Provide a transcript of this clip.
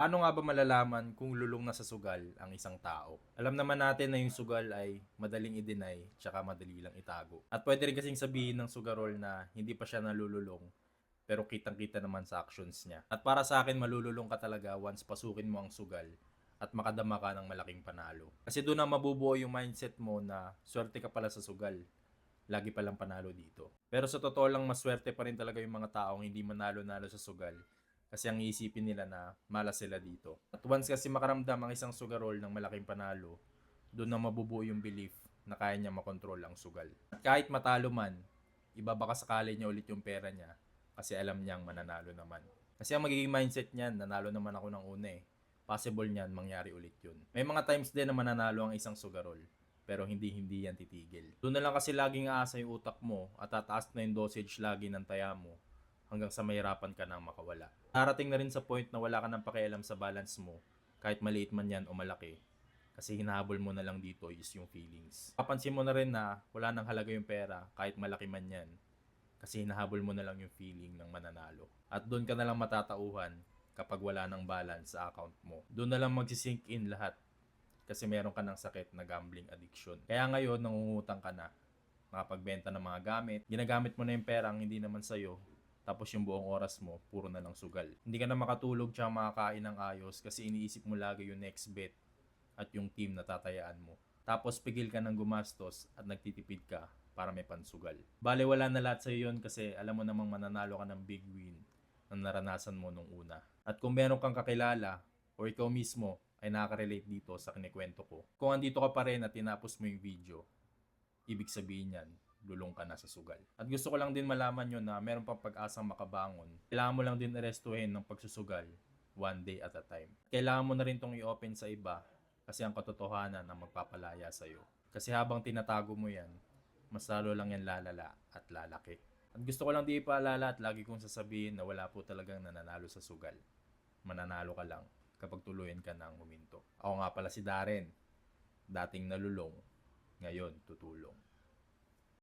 Paano nga ba malalaman kung lulong na sa sugal ang isang tao? Alam naman natin na yung sugal ay madaling i-deny tsaka madali lang itago. At pwede rin kasing sabihin ng sugarol na hindi pa siya nalululong pero kitang-kita naman sa actions niya. At para sa akin, malululong ka talaga once pasukin mo ang sugal at makadama ka ng malaking panalo. Kasi doon na mabubuo yung mindset mo na swerte ka pala sa sugal. Lagi palang panalo dito. Pero sa totoo lang, maswerte pa rin talaga yung mga taong hindi manalo-nalo sa sugal. Kasi ang iisipin nila na malas sila dito. At once kasi makaramdam ang isang sugarol ng malaking panalo, doon na mabubuo yung belief na kaya niya makontrol ang sugal. At kahit matalo man, ibabaka sakali niya ulit yung pera niya kasi alam niyang mananalo naman. Kasi ang magiging mindset niyan, nanalo naman ako ng una eh. Possible niyan mangyari ulit yun. May mga times din na mananalo ang isang sugarol pero hindi yan titigil. Doon na lang kasi laging aasa yung utak mo at tataas na yung dosage lagi ng taya mo hanggang sa mahirapan ka nang makawala. Darating na rin sa point na wala ka nang pakialam sa balance mo kahit maliit man yan o malaki kasi hinahabol mo na lang dito is yung feelings. Papansin mo na rin na wala nang halaga yung pera kahit malaki man yan kasi hinahabol mo na lang yung feeling ng mananalo. At doon ka na lang matatauhan kapag wala nang balance sa account mo. Doon na lang magsisink in lahat kasi meron ka ng sakit na gambling addiction. Kaya ngayon, nangungutang ka na, makapagbenta ng mga gamit, ginagamit mo na yung perang hindi naman sa'yo, tapos yung buong oras mo, puro na lang sugal. Hindi ka na makatulog tsaka makakain ng ayos kasi iniisip mo lagi yung next bet at yung team na tatayaan mo. Tapos pigil ka ng gumastos at nagtitipid ka para may pansugal. Bale wala na lahat sa'yo yun kasi alam mo namang mananalo ka ng big win na naranasan mo nung una. At kung meron kang kakilala o ikaw mismo ay nakaka-relate dito sa kinikwento ko. Kung andito ka pa rin at tinapos mo yung video, ibig sabihin yan, lulong ka na sa sugal. At gusto ko lang din malaman nyo na meron pang pag-asang makabangon. Kailangan mo lang din arestuhin ng pagsusugal one day at a time. Kailangan mo na rin tong i-open sa iba kasi ang katotohanan ang magpapalaya sa'yo. Kasi habang tinatago mo yan, mas lalo lang yan lalala at lalaki. At gusto ko lang di ipaalala at lagi kong sasabihin na wala po talagang nananalo sa sugal. Mananalo ka lang kapag tuluyan ka ng huminto. Ako nga pala si Darren, dating nalulong, ngayon tutulong.